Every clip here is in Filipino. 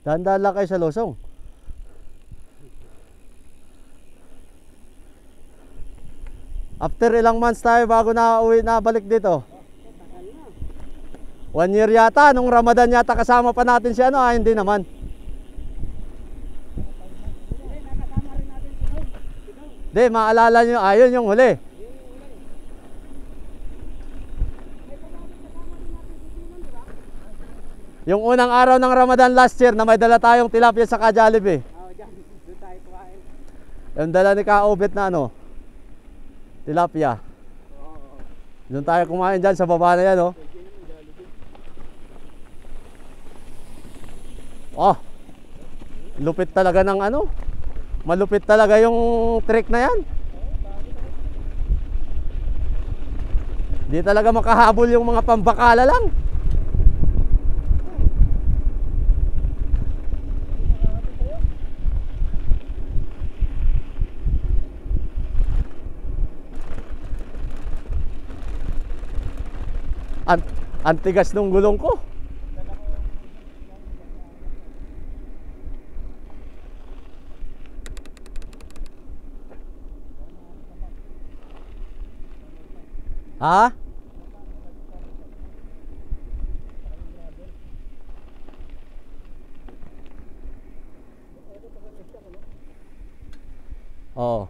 Dahan-dahan lang kayo sa Losong. After ilang months tayo bago na uwi na balik dito? 1 year yata, nung Ramadan yata kasama pa natin si ano, hindi naman. Hindi, maalala nyo, ayun yung huli. Yung unang araw ng Ramadan last year na may dala tayong tilapia sa Jollibee. Doon tayo kumain. Yung dala ni Kaobet na ano, tilapia. Doon tayo kumain dyan sa baba na yan, oh. Oh, lupit talaga ng ano. Malupit talaga yung trick na yan. Di talaga makahabol yung mga pambakala lang. Ang tigas nung gulong ko. Ha? Oo.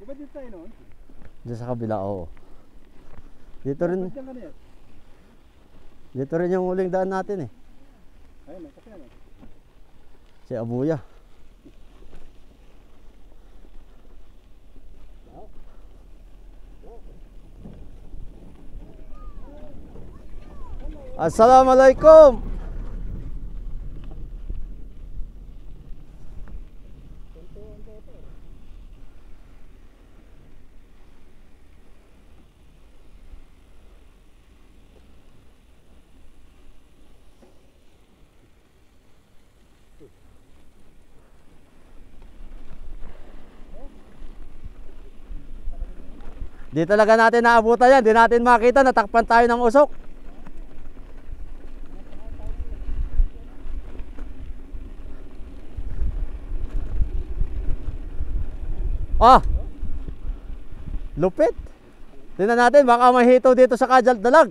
Di ba dito tayo noon? Diyan sa kabila, oo. Dito rin yung huling daan natin eh. Ayun, kasi ano? Si Abuya. Assalamualaikum. Di talaga natin naabutan yan. Di natin makita. Natakpan tayo ng usok. Ah, lupit. Tingnan natin. Baka may hito dito sa Dalag.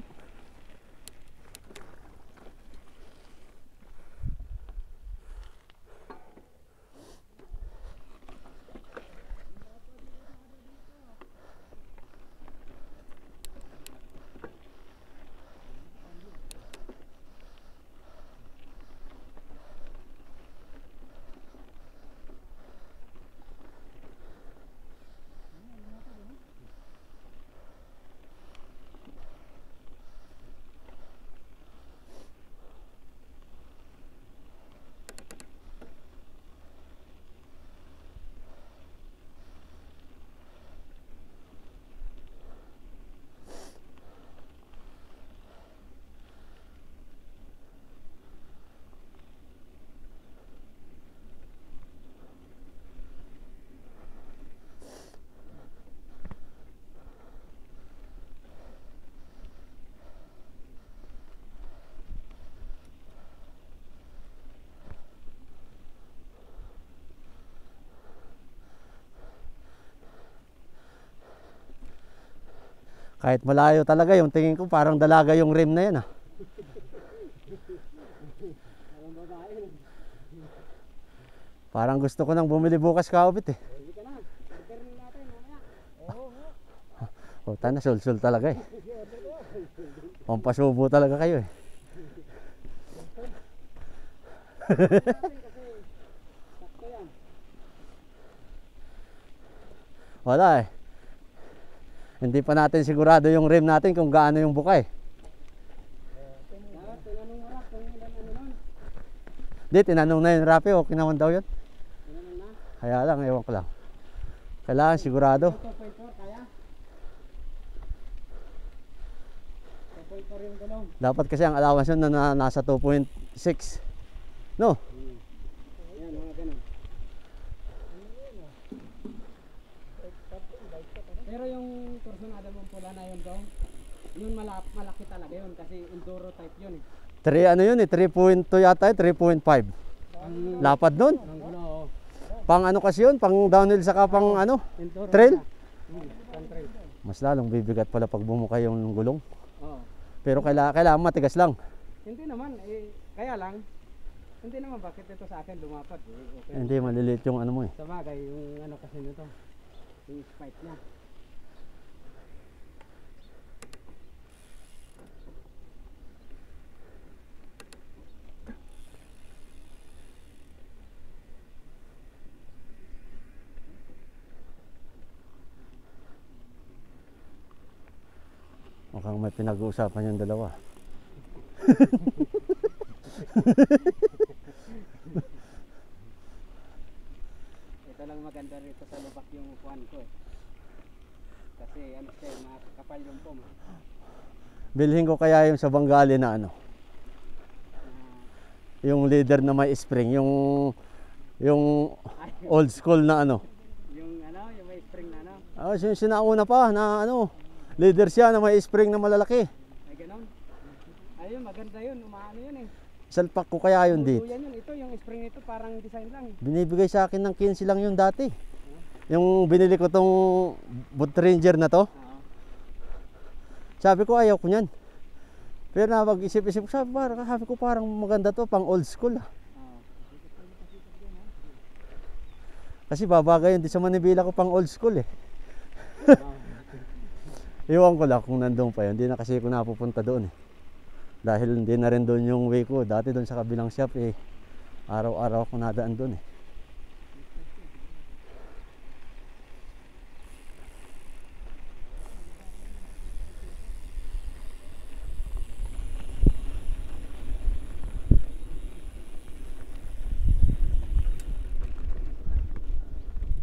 Kahit malayo talaga yung tingin ko, parang dalaga yung rim na yan ah. Parang gusto ko nang bumili bukas Kaobet eh. O tana, sul-sul talaga eh. Pampasubo talaga kayo eh. Wala eh. Hindi pa natin sigurado yung rim natin kung gaano yung bukay. Di, tinanong na yun Rapi, okay naman daw yun. Kaya lang, ewan ko lang. Kailangan sigurado. Dapat kasi ang allowance yun na nasa 2.6. No? yung Torsionado mong pula na yun daw. Yun malaki talaga yun kasi enduro type yun eh. 3 ano yun eh, 3.2 yata, 3.5. Lapad nun. Ang gulo, oh. Pang ano kasi yun, pang downhill saka pang ano, Enduro trail. pang trail. Mas lalong bibigat pala pag bumukay yung gulong. Oo. Pero kailangan matigas lang. Hindi naman, kaya lang, hindi naman bakit ito sa akin lumapad. Okay. Hindi, maliliit yung ano mo eh. Sa bagay, yung ano kasi nito, yung spike niya. Mukhang may pinag-uusapan yung dalawa. Ito lang maganda rito sa lubak yung upuan ko eh. Kasi ano siya, makapal yung pom. Bilhin ko kaya yung sa Bengali na ano. Yung leader na may spring, yung old school na ano. Yung ano, yung may spring na ano. Ah, sinauna pa na ano, leader siya na may spring na malalaki. Ay ganon. Ayun, maganda yun, umaano yun eh. Salpak ko kaya yun dito. Yan yun, ito yung spring nito parang design lang eh. Binibigay sa akin ng 15 lang yun dati. Yung binili ko tong Boot Ranger na to. Oo. Sabi ko ayaw ko niyan. Pero na pag-isip-isip ko, sabi ko parang maganda to, pang old school. Oo. Kasi babagay yun di sa manibila ko pang old school eh. Oo. Iwan ko lang kung nandun pa yun. Hindi na kasi ako napupunta doon eh. Dahil hindi na rin doon yung way ko. Dati doon sa kabilang shop eh. Araw-araw ako nadaan doon eh.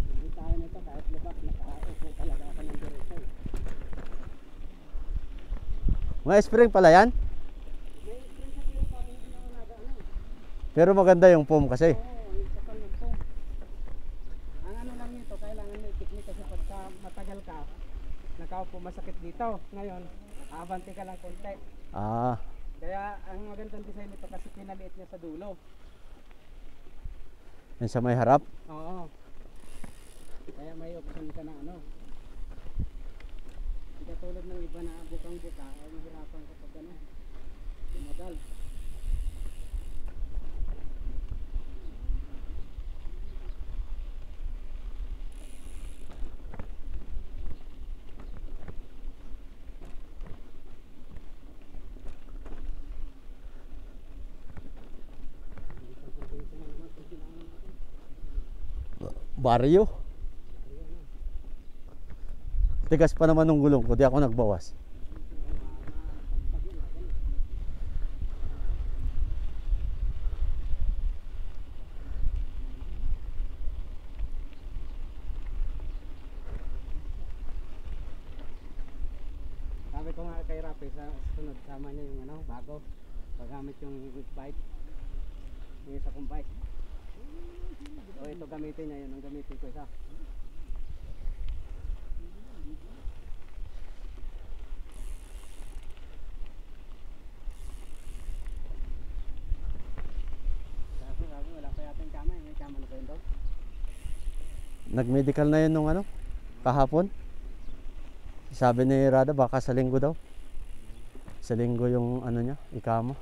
Hindi tayo nito kahit lubak, nakaupo talaga ako ng diretso eh. Mga spring pala yan. May spring sa tiro parang hindi naman nagaano. Pero maganda yung foam kasi. Oo, yung kapal ng pom. Ang ano lang nito, kailangan may technique kasi pagka matagal ka, nakaupo masakit dito. Ngayon, aabante ka lang konti. Ah, Kaya ang magandang design nito kasi pinaliit niya sa dulo. yun sa may harap. Oo. Kaya may option ka na ano. Hindi katulad ng iba na bukang-buka, ay mahirapan kapag ano, tumagal. Baryo. Tigas pa naman ng gulong ko, di ako nagbawas. Sabi ko nga kay Rafi sa sunod, sama niya yung ano, bago. Paggamit yung bike. Yung isa kong bike. So ito gamitin niya, yun ang gamitin ko isa. Sabi, wala pa yata yung kama, may kama na pa yun daw. Nag-medical na yun nung ano, kahapon. Sabi ni Rada baka sa linggo daw. Sa linggo yung ano niya, ikama.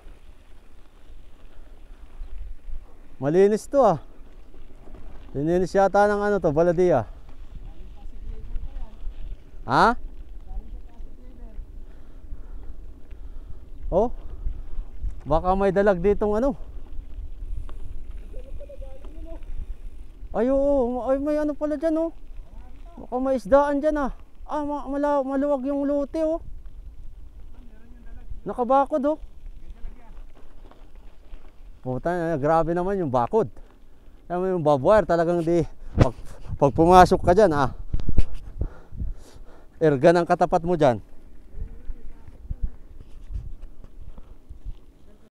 Malinis to ah. Lininis yata ng ano to, Baladia. Ha? Oh? Baka may dalag ditong ano. Ay oo, ay may ano pala dyan oh. Baka may isdaan dyan ah. Ah, maluwag yung lote oh. Nakabakod oh. Puta, grabe naman yung bakod. Alam mo yung barbwire talagang di pag pumasok ka dyan ah. Ergan ang katapat mo dyan.